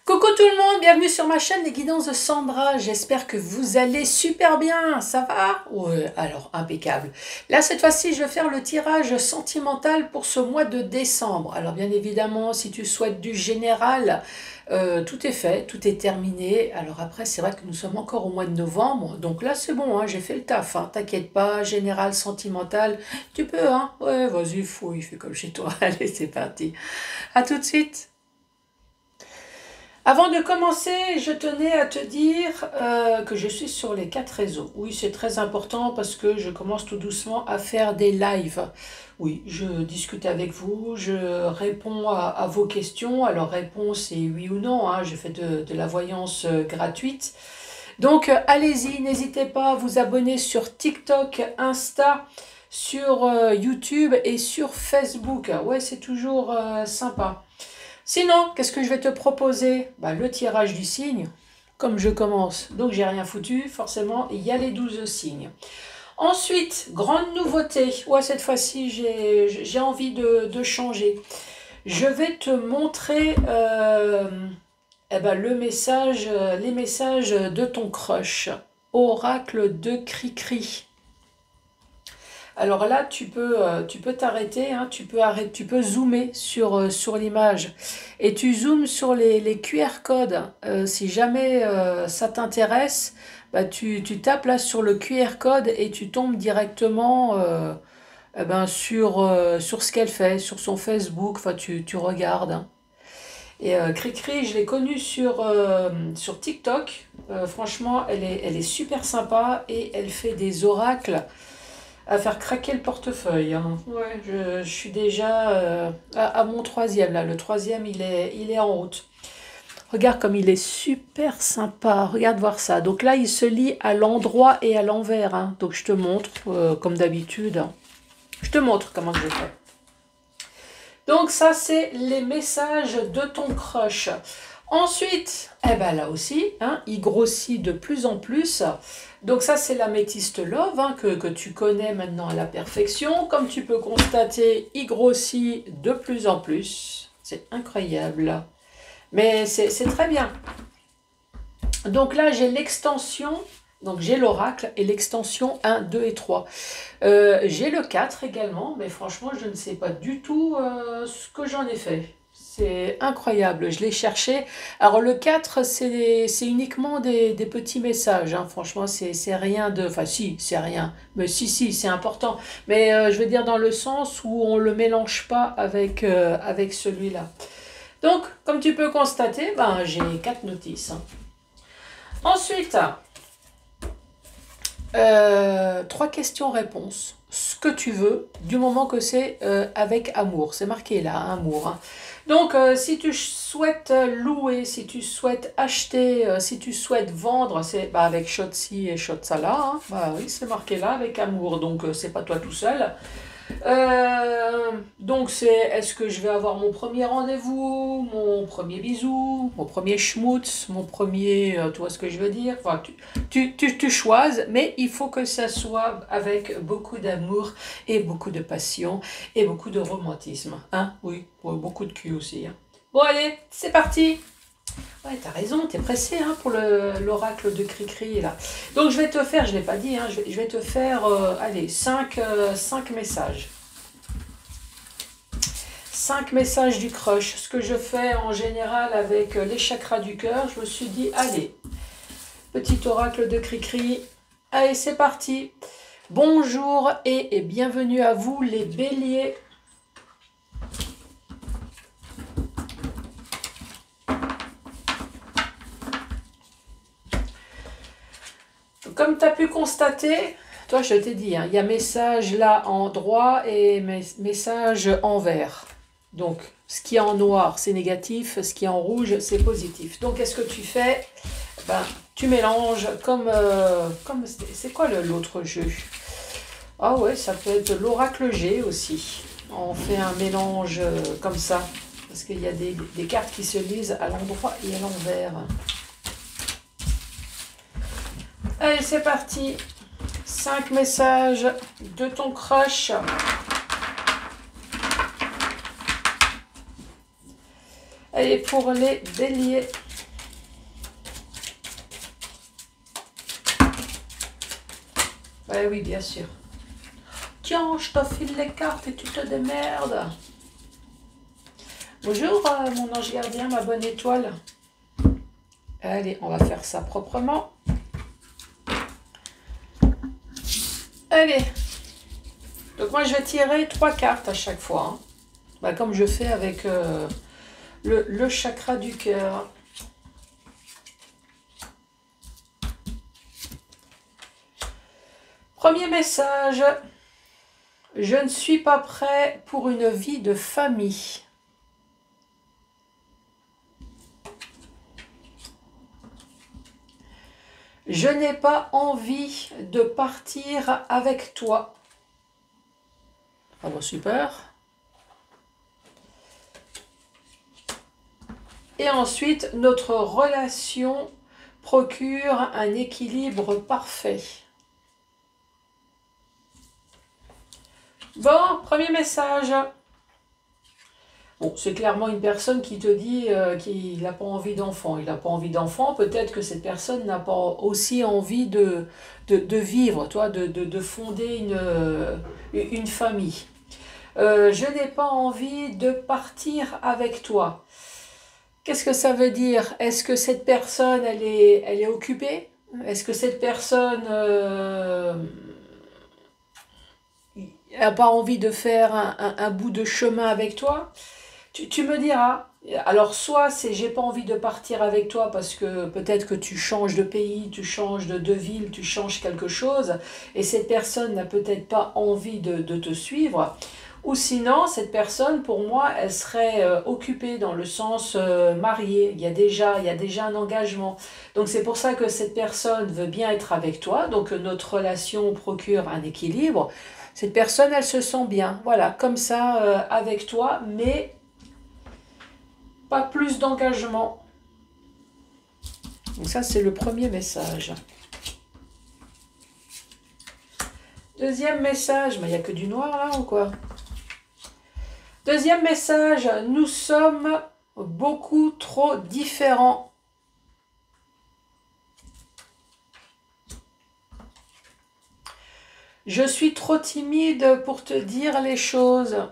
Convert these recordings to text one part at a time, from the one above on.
Coucou tout le monde, bienvenue sur ma chaîne Les Guidances de Sandra. J'espère que vous allez super bien, ça va? Ouais, alors impeccable. Là, cette fois-ci, je vais faire le tirage sentimental pour ce mois de décembre. Alors bien évidemment, si tu souhaites du général, tout est fait, tout est terminé. Alors après, c'est vrai que nous sommes encore au mois de novembre, donc là c'est bon, hein, j'ai fait le taf, hein, t'inquiète pas, général, sentimental, tu peux, hein? Ouais, vas-y, fouille, fais comme chez toi. Allez, c'est parti. À tout de suite. Avant de commencer, je tenais à te dire que je suis sur les 4 réseaux. Oui, c'est très important parce que je commence tout doucement à faire des lives. Oui, je discute avec vous, je réponds à vos questions. Alors, réponse est oui ou non, hein, je fais de la voyance gratuite. Donc, allez-y, n'hésitez pas à vous abonner sur TikTok, Insta, sur YouTube et sur Facebook. Ouais, c'est toujours sympa. Sinon, qu'est-ce que je vais te proposer? Bah, le tirage du signe, comme je commence, donc j'ai rien foutu, forcément, il y a les 12 signes. Ensuite, grande nouveauté, ouais, cette fois-ci j'ai envie de changer. Je vais te montrer eh ben, les messages de ton crush. Oracle de Cricri. Alors là, tu peux t'arrêter, hein, tu peux zoomer sur l'image. Et tu zoomes sur les QR codes. Si jamais ça t'intéresse, bah, tu tapes là sur le QR code et tu tombes directement eh ben, sur ce qu'elle fait, sur son Facebook. Enfin, tu regardes, hein. Et Cricri, je l'ai connue sur TikTok. Franchement, elle est super sympa et elle fait des oracles à faire craquer le portefeuille, hein. Ouais, je suis déjà à mon troisième là. Le troisième, il est en route. Regarde comme il est super sympa. Regarde voir ça. Donc là, il se lit à l'endroit et à l'envers, hein. Donc je te montre, comme d'habitude. Je te montre comment je fais. Donc ça, c'est les messages de ton crush. Ensuite, eh ben là aussi, hein, il grossit de plus en plus. Donc ça, c'est l'améthyste love, hein, que tu connais maintenant à la perfection. Comme tu peux constater, il grossit de plus en plus. C'est incroyable. Mais c'est très bien. Donc là, j'ai l'extension. Donc j'ai l'oracle et l'extension 1, 2 et 3. J'ai le 4 également, mais franchement, je ne sais pas du tout ce que j'en ai fait. C'est incroyable, je l'ai cherché. Alors le 4, c'est uniquement des petits messages, hein. Franchement, c'est rien de... Enfin si, c'est rien. Mais si, c'est important. Mais je veux dire dans le sens où on ne le mélange pas avec celui-là. Donc, comme tu peux constater, ben, j'ai 4 notices, hein. Ensuite... 3 questions-réponses. Ce que tu veux, du moment que c'est avec amour. C'est marqué là, amour, hein. Donc, si tu souhaites louer, si tu souhaites acheter, si tu souhaites vendre, c'est bah, avec Shotzi et Shotsala, hein. Bah oui, c'est marqué là, avec amour. Donc, c'est pas toi tout seul. Donc c'est est-ce que je vais avoir mon premier rendez-vous, mon premier bisou, mon premier schmutz, mon premier, tu vois ce que je veux dire? Enfin, tu choisis, mais il faut que ça soit avec beaucoup d'amour et beaucoup de passion et beaucoup de romantisme, hein? Oui, ouais, beaucoup de cul aussi, hein. Bon allez, c'est parti! Ouais, t'as raison, t'es pressé, hein, pour l'oracle de Cricri là. Donc je vais te faire, je l'ai pas dit, hein, je vais te faire, allez, 5 messages. 5 messages du crush. Ce que je fais en général avec les chakras du cœur, je me suis dit, allez, petit oracle de Cricri, allez, c'est parti. Bonjour et bienvenue à vous les béliers. Comme tu as pu constater, toi je t'ai dit, hein, il y a message là en droit et message en vert. Donc ce qui est en noir c'est négatif, ce qui est en rouge c'est positif. Donc qu'est-ce que tu fais? Ben, tu mélanges comme c'est quoi l'autre jeu? Ah ouais, ça peut être l'oracle G aussi. On fait un mélange comme ça. Parce qu'il y a des cartes qui se lisent à l'endroit et à l'envers. Allez, c'est parti. 5 messages de ton crush. Allez, pour les béliers. Ouais, oui, bien sûr. Tiens, je te file les cartes et tu te démerdes. Bonjour, mon ange gardien, ma bonne étoile. Allez, on va faire ça proprement. Allez. Donc moi, je vais tirer 3 cartes à chaque fois. Hein. Bah, comme je fais avec le chakra du cœur. Premier message. Je ne suis pas prêt pour une vie de famille. Je n'ai pas envie de partir avec toi. Ah bon, super. Et ensuite, notre relation procure un équilibre parfait. Bon, premier message. Bon, c'est clairement une personne qui te dit qu'il n'a pas envie d'enfant. Il n'a pas envie d'enfant. Peut-être que cette personne n'a pas aussi envie de vivre, toi, de fonder une famille. Je n'ai pas envie de partir avec toi. Qu'est-ce que ça veut dire? Est-ce que cette personne, elle est occupée? Est-ce que cette personne n'a pas envie de faire un bout de chemin avec toi? Tu me diras. Alors, soit c'est j'ai pas envie de partir avec toi parce que peut-être que tu changes de pays, tu changes de ville, tu changes quelque chose et cette personne n'a peut-être pas envie de te suivre. Ou sinon, cette personne, pour moi, elle serait occupée dans le sens mariée. Il y a déjà un engagement. Donc, c'est pour ça que cette personne veut bien être avec toi. Donc, notre relation procure un équilibre. Cette personne, elle se sent bien. Voilà, comme ça, avec toi, mais pas plus d'engagement. Donc ça, c'est le premier message. Deuxième message, mais il n'y a que du noir là ou quoi? Deuxième message, nous sommes beaucoup trop différents. Je suis trop timide pour te dire les choses.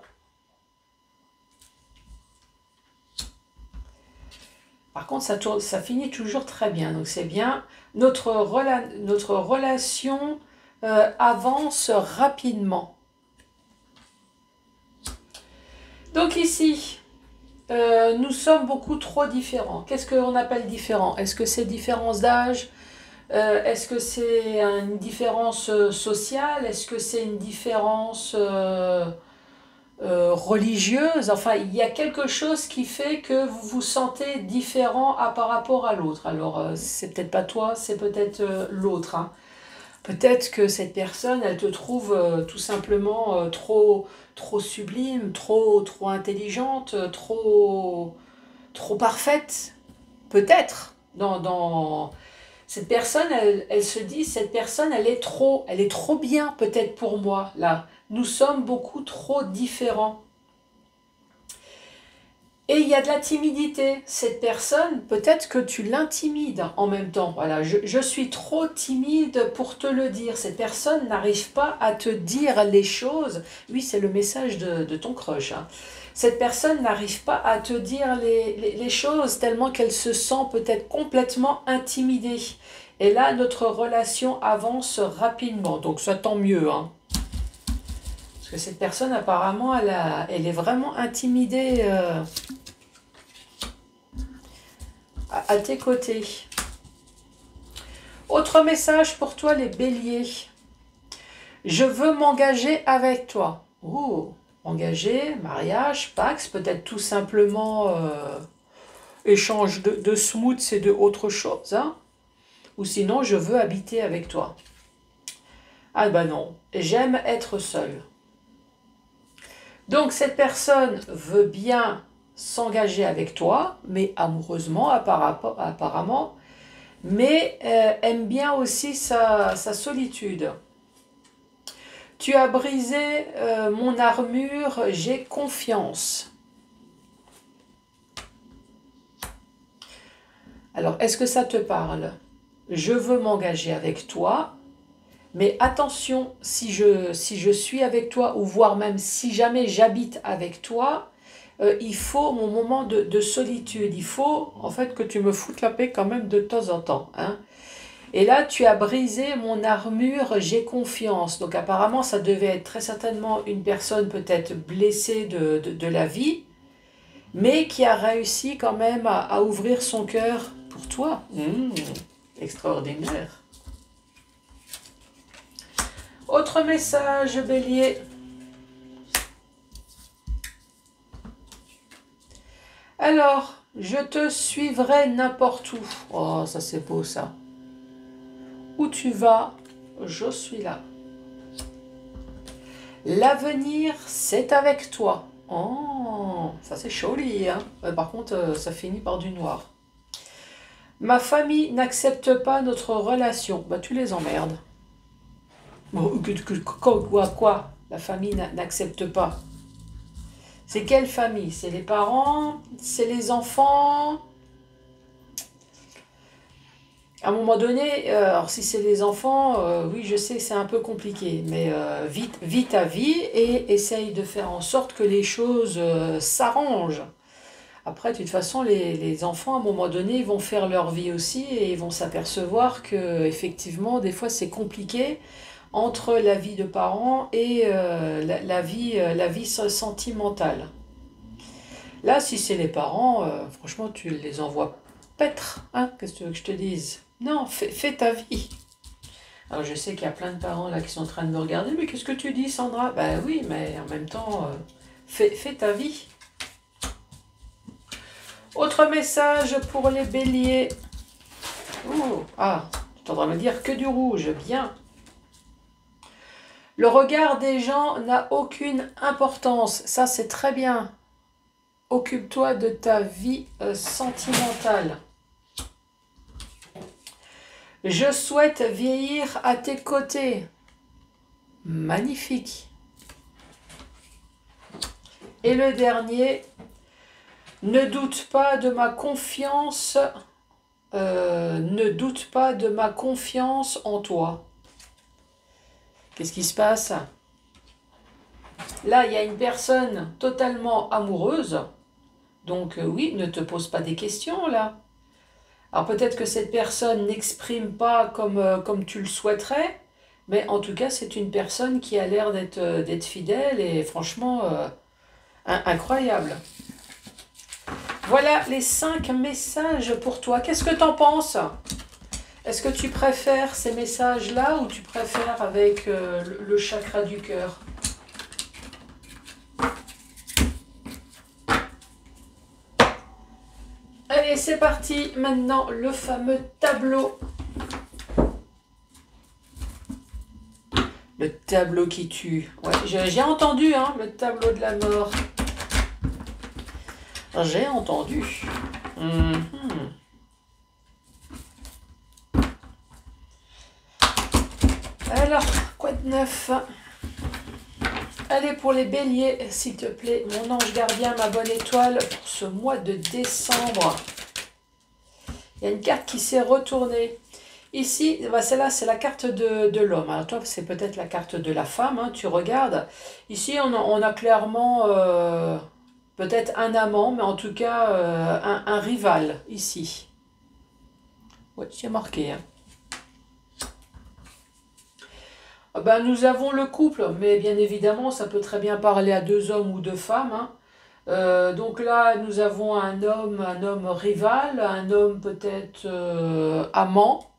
Par contre, ça finit toujours très bien, donc c'est bien. Notre relation avance rapidement. Donc ici, nous sommes beaucoup trop différents. Qu'est-ce qu'on appelle différent? Est-ce que c'est différence d'âge? Est-ce que c'est une différence sociale? Est-ce que c'est une différence religieuse? Enfin, il y a quelque chose qui fait que vous vous sentez différent par rapport à l'autre. Alors, c'est peut-être pas toi, c'est peut-être l'autre. Hein. Peut-être que cette personne, elle te trouve tout simplement trop sublime, trop intelligente, trop parfaite. Peut-être. Cette personne, elle se dit, cette personne, elle est trop bien peut-être pour moi, là. Nous sommes beaucoup trop différents. Et il y a de la timidité. Cette personne, peut-être que tu l'intimides en même temps. Voilà, je suis trop timide pour te le dire. Cette personne n'arrive pas à te dire les choses. Oui, c'est le message de ton crush. Hein. Cette personne n'arrive pas à te dire les choses tellement qu'elle se sent peut-être complètement intimidée. Et là, notre relation avance rapidement. Donc ça, tant mieux. Hein. Parce que cette personne, apparemment, elle est vraiment intimidée à tes côtés. Autre message pour toi, les béliers. Je veux m'engager avec toi. Oh, engager, mariage, pax, peut-être tout simplement échange de smooths et de autre chose. Hein. Ou sinon, je veux habiter avec toi. Ah ben non, j'aime être seule. Donc cette personne veut bien s'engager avec toi, mais amoureusement apparemment, mais aime bien aussi sa solitude. Tu as brisé mon armure, j'ai confiance. Alors, est-ce que ça te parle? Je veux m'engager avec toi, Mais attention, si je suis avec toi, ou voire même si jamais j'habite avec toi, il faut mon moment de solitude. Il faut en fait que tu me foutes la paix quand même de temps en temps, hein. Et là, tu as brisé mon armure, j'ai confiance. Donc apparemment, ça devait être très certainement une personne peut-être blessée de la vie, mais qui a réussi quand même à ouvrir son cœur pour toi. Extraordinaire. Autre message, Bélier. Alors, je te suivrai n'importe où. Oh, ça c'est beau ça. Où tu vas, je suis là. L'avenir, c'est avec toi. Oh, ça c'est joli, hein. Par contre, ça finit par du noir. Ma famille n'accepte pas notre relation. Bah, tu les emmerdes. Bon, quoi? La famille n'accepte pas. C'est quelle famille? C'est les parents? C'est les enfants? À un moment donné, alors si c'est les enfants, oui, je sais que c'est un peu compliqué, mais vis ta vie et essaye de faire en sorte que les choses s'arrangent. Après, de toute façon, les enfants, à un moment donné, ils vont faire leur vie aussi et ils vont s'apercevoir que, effectivement, des fois, c'est compliqué entre la vie de parents et la vie sentimentale. Là, si c'est les parents, franchement, tu les envoies paître, hein, qu'est-ce que tu veux que je te dise? Non, fais ta vie. Alors, je sais qu'il y a plein de parents là qui sont en train de me regarder, mais qu'est-ce que tu dis, Sandra? Ben oui, mais en même temps, fais ta vie. Autre message pour les béliers. Oh, ah, tu entends me dire que du rouge, bien. Le regard des gens n'a aucune importance, ça c'est très bien. Occupe-toi de ta vie sentimentale. Je souhaite vieillir à tes côtés. Magnifique. Et le dernier, ne doute pas de ma confiance, ne doute pas de ma confiance en toi. Qu'est-ce qui se passe? Là, il y a une personne totalement amoureuse. Donc oui, ne te pose pas des questions là. Alors peut-être que cette personne n'exprime pas comme tu le souhaiterais, mais en tout cas c'est une personne qui a l'air d'être fidèle et franchement incroyable. Voilà les 5 messages pour toi. Qu'est-ce que tu en penses? Est-ce que tu préfères ces messages-là ou tu préfères avec le chakra du cœur? Allez, c'est parti. Maintenant, le fameux tableau. Le tableau qui tue. Ouais, j'ai entendu, hein, le tableau de la mort. J'ai entendu. Alors, quoi de neuf? Allez, pour les béliers, s'il te plaît, mon ange gardien, ma bonne étoile, pour ce mois de décembre. Il y a une carte qui s'est retournée. Ici, bah celle-là, c'est la carte de l'homme. Alors toi, c'est peut-être la carte de la femme, hein, tu regardes. Ici, on a clairement peut-être un amant, mais en tout cas un rival, ici. Oui, c'est marqué, hein. Ben, nous avons le couple, mais bien évidemment, ça peut très bien parler à 2 hommes ou 2 femmes, hein. Donc là, nous avons un homme rival, un homme peut-être amant.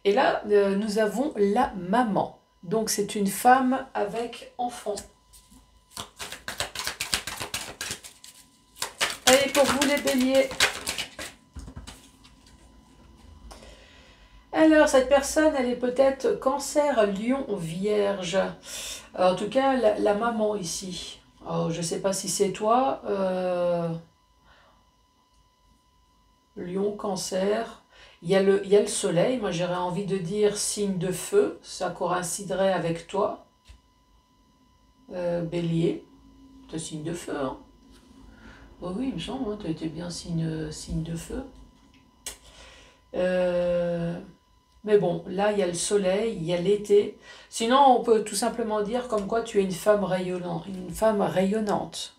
Et là, nous avons la maman. Donc c'est une femme avec enfant. Allez, pour vous les béliers. Alors, cette personne, elle est peut-être cancer, lion, vierge. En tout cas, la maman ici. Alors, je ne sais pas si c'est toi. Lion, cancer. Il y a le soleil. Moi, j'aurais envie de dire signe de feu. Ça coïnciderait avec toi. Bélier. Tu es signe de feu, hein? Oh oui, il me semble, hein, tu étais bien signe de feu. Euh, Mais bon, là, il y a le soleil, il y a l'été. Sinon, on peut tout simplement dire comme quoi tu es une femme rayonnante. Une femme rayonnante.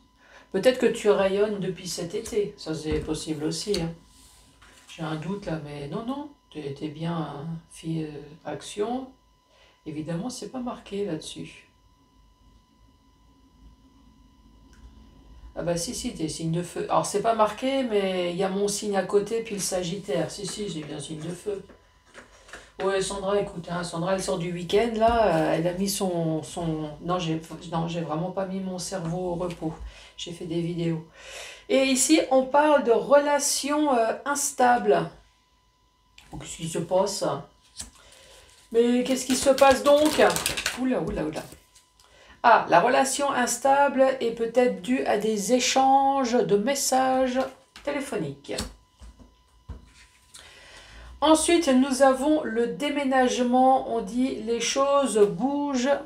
Peut-être que tu rayonnes depuis cet été. Ça, c'est possible aussi, hein. J'ai un doute là, mais non, non. Tu étais bien, hein, fille action. Évidemment, c'est pas marqué là-dessus. Ah bah si, si, t'es signe de feu. Alors, c'est pas marqué, mais il y a mon signe à côté, puis le Sagittaire. Si, si, j'ai bien signe de feu. Ouais, Sandra, écoute, hein, Sandra, elle sort du week-end, là, elle a mis son... Non, j'ai vraiment pas mis mon cerveau au repos. J'ai fait des vidéos. Et ici, on parle de relations instables. Oh, qu'est-ce qui se passe? Mais qu'est-ce qui se passe donc? Oula, oula, oula. Ah, la relation instable est peut-être due à des échanges de messages téléphoniques. Ensuite, nous avons le déménagement. On dit les choses bougent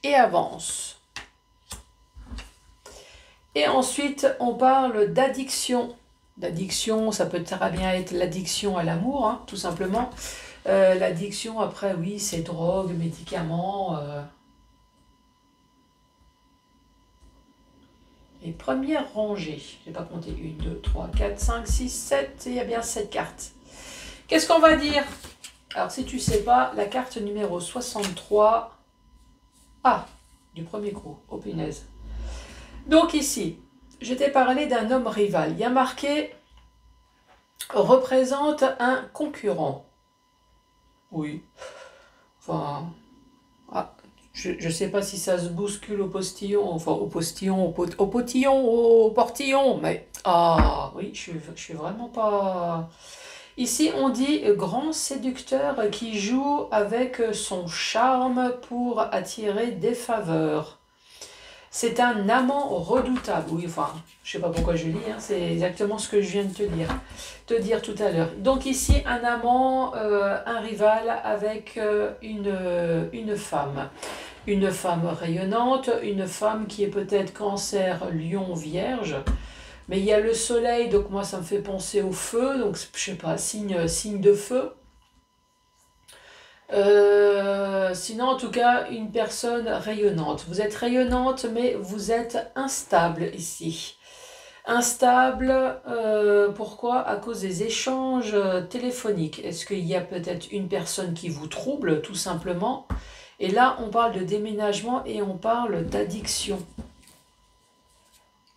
et avancent. Et ensuite, on parle d'addiction. D'addiction, ça peut très bien être l'addiction à l'amour, hein, tout simplement. L'addiction, après, oui, c'est drogue, médicaments. Les premières rangées. Je n'ai pas compté. 1, 2, 3, 4, 5, 6, 7. Il y a bien 7 cartes. Qu'est-ce qu'on va dire? Alors, si tu ne sais pas, la carte numéro 63... Ah, du premier coup. Oh, punaise. Donc ici, je t'ai parlé d'un homme rival. Il y a marqué « représente un concurrent ». Oui. Enfin... Ah, je ne sais pas si ça se bouscule au postillon, enfin au postillon, au potillon, au portillon, mais... Ah, oui, je suis vraiment pas... Ici, on dit grand séducteur qui joue avec son charme pour attirer des faveurs. C'est un amant redoutable. Oui, enfin, je ne sais pas pourquoi je lis, hein, c'est exactement ce que je viens de te dire tout à l'heure. Donc ici, un amant, un rival avec une femme. Une femme rayonnante, une femme qui est peut-être cancer, lion, vierge. Mais il y a le soleil, donc moi ça me fait penser au feu, donc je sais pas, signe de feu. Sinon, en tout cas, une personne rayonnante. Vous êtes rayonnante, mais vous êtes instable ici. Instable, pourquoi? À cause des échanges téléphoniques. Est-ce qu'il y a peut-être une personne qui vous trouble, tout simplement? Et là, on parle de déménagement et on parle d'addiction.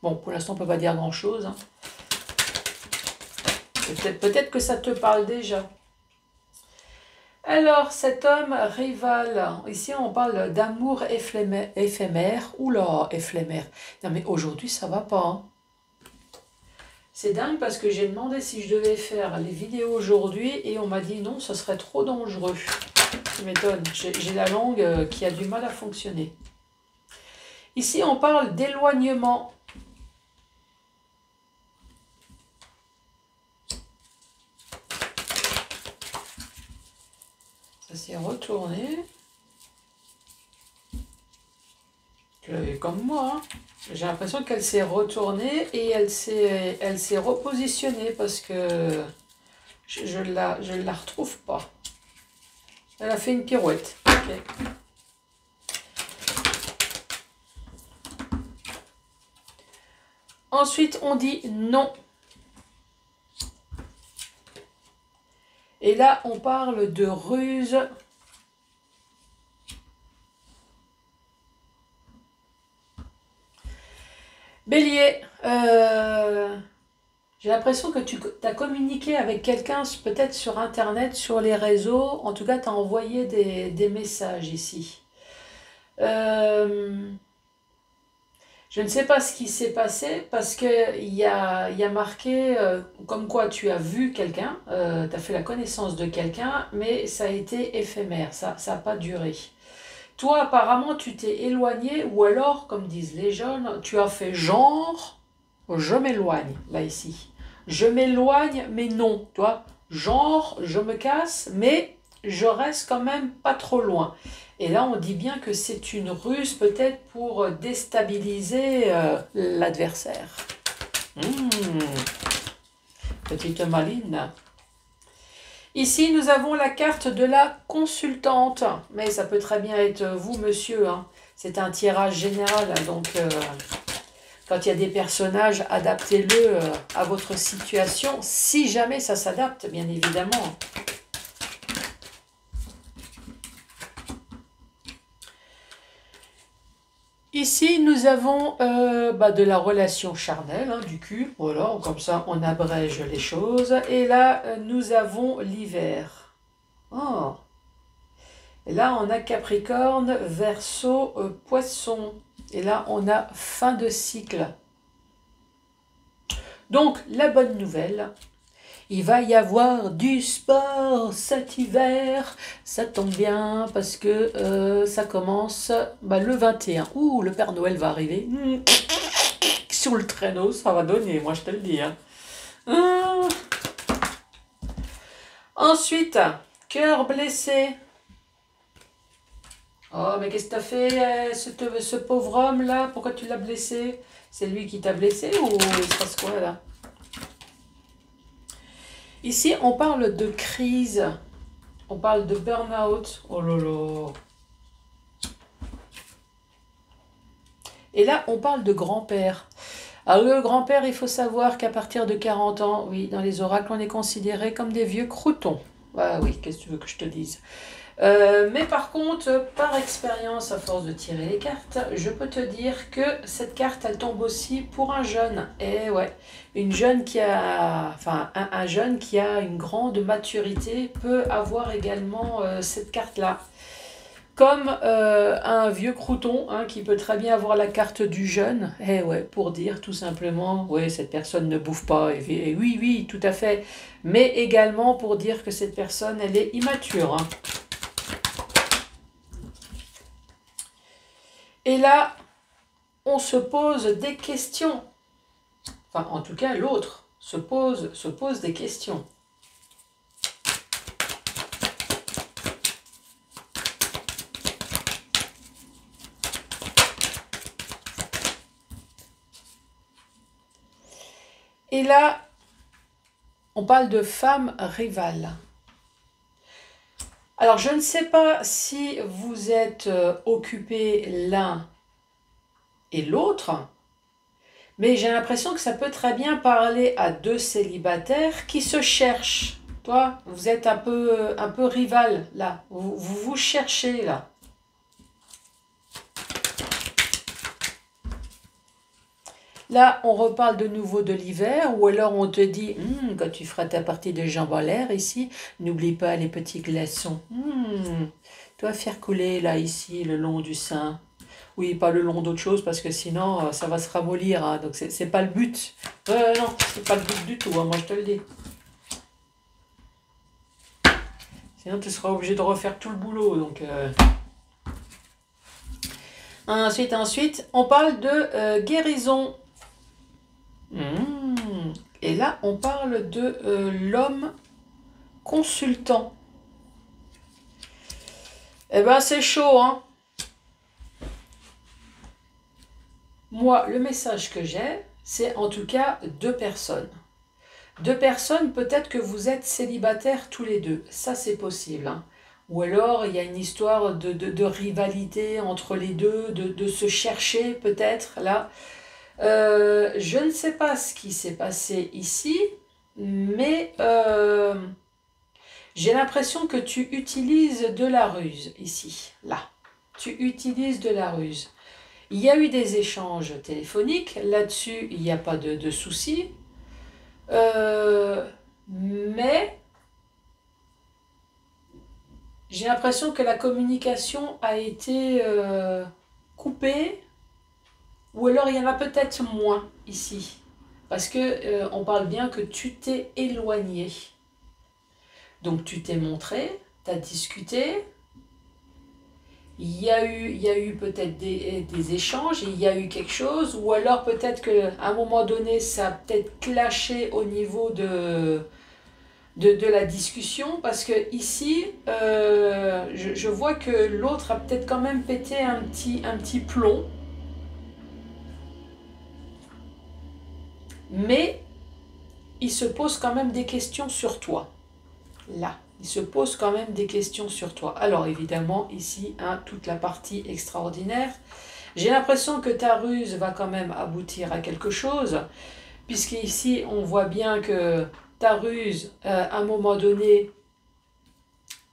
Bon, pour l'instant, on ne peut pas dire grand-chose, hein. Peut-être que ça te parle déjà. Alors, cet homme rival, ici on parle d'amour éphémère. Oula, éphémère. Non mais aujourd'hui ça va pas, hein. C'est dingue parce que j'ai demandé si je devais faire les vidéos aujourd'hui et on m'a dit non, ce serait trop dangereux. Ça m'étonne, j'ai la langue qui a du mal à fonctionner. Ici on parle d'éloignement. Ça s'est retourné. Comme moi, hein. J'ai l'impression qu'elle s'est retournée et elle s'est repositionnée parce que je la retrouve pas. Elle a fait une pirouette. Okay. Ensuite, on dit non. Et là, on parle de ruse. Bélier, j'ai l'impression que tu as communiqué avec quelqu'un, peut-être sur Internet, sur les réseaux. En tout cas, tu as envoyé des messages ici. Je ne sais pas ce qui s'est passé parce qu'il y a marqué comme quoi tu as vu quelqu'un, tu as fait la connaissance de quelqu'un, mais ça a été éphémère, ça n'a pas duré. Toi, apparemment, tu t'es éloigné, ou alors, comme disent les jeunes, tu as fait genre, je m'éloigne, là, ici. Je m'éloigne, mais non, toi. Genre, je me casse, mais je reste quand même pas trop loin. Et là, on dit bien que c'est une ruse, peut-être, pour déstabiliser l'adversaire. Petite maline. Ici, nous avons la carte de la consultante. Mais ça peut très bien être vous, monsieur. Hein. C'est un tirage général. Donc, quand il y a des personnages, adaptez-le à votre situation. Si jamais ça s'adapte, bien évidemment. Ici, nous avons de la relation charnelle, hein, du cul. Voilà, comme ça, on abrège les choses. Et là, nous avons l'hiver. Oh. Et là, on a Capricorne, Verseau, Poisson. Et là, on a fin de cycle. Donc, la bonne nouvelle, il va y avoir du sport cet hiver. Ça tombe bien parce que ça commence le 21. Ouh, le Père Noël va arriver. Sur le traîneau, ça va donner, moi je te le dis. Hein. Ensuite, cœur blessé. Oh, mais qu'est-ce que t'as fait, ce pauvre homme là? Pourquoi tu l'as blessé? C'est lui qui t'a blessé ou il se passe quoi là? Ici, on parle de crise. On parle de burn-out. Oh là là. Et là, on parle de grand-père. Alors, le grand-père, il faut savoir qu'à partir de 40 ans, oui, dans les oracles, on est considéré comme des vieux croutons. Ah oui, qu'est-ce que tu veux que je te dise? Mais par contre, par expérience, à force de tirer les cartes, je peux te dire que cette carte, elle tombe aussi pour un jeune. Et ouais, une jeune qui a, enfin, un jeune qui a une grande maturité peut avoir également cette carte-là. Comme un vieux crouton hein, qui peut très bien avoir la carte du jeune, et ouais, pour dire tout simplement, ouais, cette personne ne bouffe pas, et oui, oui, tout à fait, mais également pour dire que cette personne, elle est immature. Hein. Et là, on se pose des questions. Enfin, en tout cas, l'autre se pose des questions. Et là, on parle de femme rivale. Alors, je ne sais pas si vous êtes occupés l'un et l'autre, mais j'ai l'impression que ça peut très bien parler à deux célibataires qui se cherchent. Toi, vous êtes un peu rival là, vous cherchez là. Là, on reparle de nouveau de l'hiver, ou alors on te dit, quand tu feras ta partie de jambes en l'air ici, n'oublie pas les petits glaçons. Tu vas faire couler là, ici, le long du sein. Oui, pas le long d'autre chose, parce que sinon, ça va se ramollir. Hein, donc, c'est pas le but. Non, c'est pas le but du tout, hein, moi je te le dis. Sinon, tu seras obligé de refaire tout le boulot. Donc, Ensuite, on parle de guérison. Et là, on parle de l'homme consultant. Eh ben, c'est chaud, hein. Moi, le message que j'ai, c'est en tout cas deux personnes. Deux personnes, peut-être que vous êtes célibataires tous les deux. Ça, c'est possible. Hein. Ou alors, il y a une histoire de rivalité entre les deux, de se chercher, peut-être, là. Je ne sais pas ce qui s'est passé ici, mais j'ai l'impression que tu utilises de la ruse ici, là. Tu utilises de la ruse. Il y a eu des échanges téléphoniques, là-dessus, il n'y a pas de souci. Mais j'ai l'impression que la communication a été coupée, ou alors il y en a peut-être moins ici. Parce que on parle bien que tu t'es éloigné. Donc tu t'es montré, tu as discuté, il y a eu peut-être des échanges, il y a eu quelque chose, ou alors peut-être qu'à un moment donné, ça a peut-être clashé au niveau de la discussion, parce que ici, je vois que l'autre a peut-être quand même pété un petit plomb, mais il se pose quand même des questions sur toi. Là. Il se pose quand même des questions sur toi. Alors évidemment, ici, hein, toute la partie extraordinaire. J'ai l'impression que ta ruse va quand même aboutir à quelque chose, puisqu'ici, on voit bien que ta ruse, à un moment donné,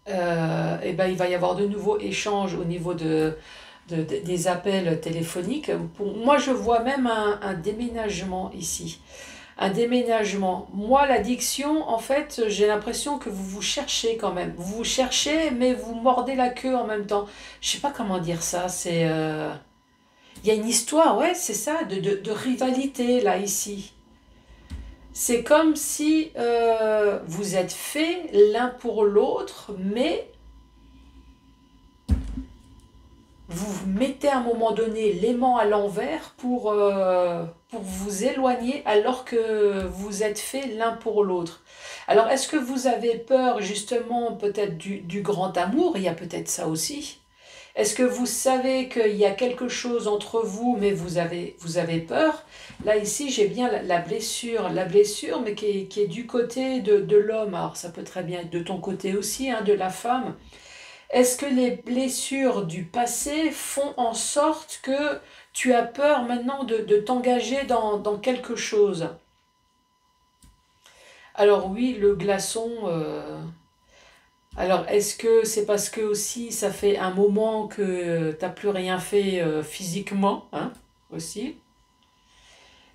eh ben, il va y avoir de nouveaux échanges au niveau des appels téléphoniques. Moi, je vois même un déménagement ici. Un déménagement. Moi, l'addiction, en fait, j'ai l'impression que vous vous cherchez quand même. Vous vous cherchez, mais vous mordez la queue en même temps. Je sais pas comment dire ça. Il y a une histoire, ouais, c'est ça, de rivalité là, ici. C'est comme si vous êtes faits l'un pour l'autre, mais vous mettez à un moment donné l'aimant à l'envers pour vous éloigner alors que vous êtes faits l'un pour l'autre. Alors, est-ce que vous avez peur justement peut-être du grand amour? Il y a peut-être ça aussi. Est-ce que vous savez qu'il y a quelque chose entre vous, mais vous avez peur? Là, ici, j'ai bien la blessure, mais qui est du côté de l'homme. Alors, ça peut très bien être de ton côté aussi, hein, de la femme. Est-ce que les blessures du passé font en sorte que tu as peur maintenant de t'engager dans quelque chose? Alors oui, le glaçon. Alors est-ce que c'est parce que aussi ça fait un moment que t'as plus rien fait physiquement, hein, aussi,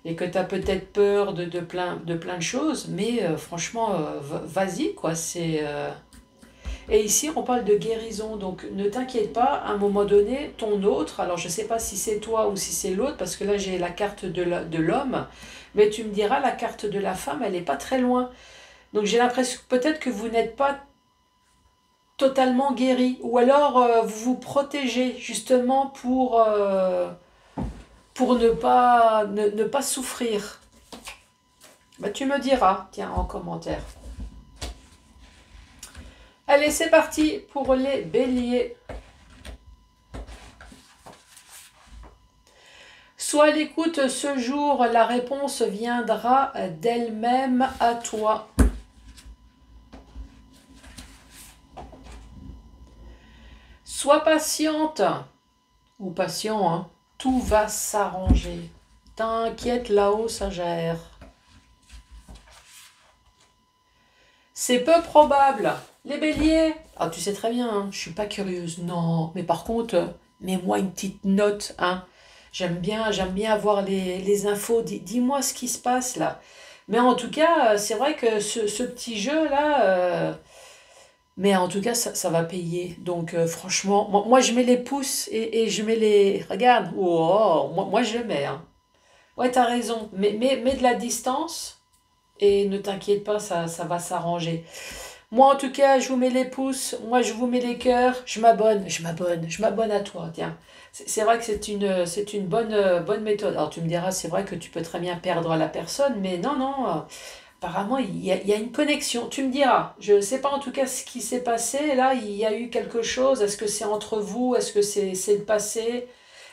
et que tu as peut-être peur de plein de choses, mais franchement, vas-y, quoi, Et ici, on parle de guérison, donc ne t'inquiète pas, à un moment donné, ton autre, alors je ne sais pas si c'est toi ou si c'est l'autre, parce que là j'ai la carte de l'homme, mais tu me diras, la carte de la femme, elle n'est pas très loin. Donc j'ai l'impression peut-être que vous n'êtes pas totalement guéri, ou alors vous vous protégez justement pour ne pas souffrir. Bah, tu me diras, tiens, en commentaire. Allez, c'est parti pour les béliers. Sois à l'écoute ce jour, la réponse viendra d'elle-même à toi. Sois patiente ou patient, hein. Tout va s'arranger. T'inquiète, là-haut, ça gère. C'est peu probable. Les béliers. Ah, tu sais très bien, hein, je suis pas curieuse. Non, mais par contre, mets-moi une petite note, hein. J'aime bien avoir les infos. Dis-moi ce qui se passe là. Mais en tout cas, c'est vrai que ce petit jeu-là, mais en tout cas, ça va payer. Donc, franchement, moi, je mets les pouces et je mets les. Regarde, oh, moi, je mets. Hein. Ouais, t'as raison. Mets de la distance et ne t'inquiète pas, ça va s'arranger. Moi, en tout cas, je vous mets les pouces, moi, je vous mets les cœurs, je m'abonne à toi, tiens. C'est vrai que c'est une bonne méthode. Alors, tu me diras, c'est vrai que tu peux très bien perdre la personne, mais non, non, apparemment, il y a une connexion. Tu me diras, je ne sais pas en tout cas ce qui s'est passé, là, il y a eu quelque chose, est-ce que c'est entre vous, est-ce que c'est le passé,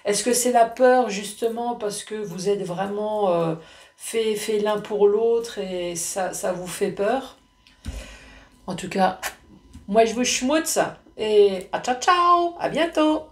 est-ce que c'est la peur, justement, parce que vous êtes vraiment fait l'un pour l'autre et ça vous fait peur? En tout cas, moi je vous schmutz et à ciao ciao, à bientôt.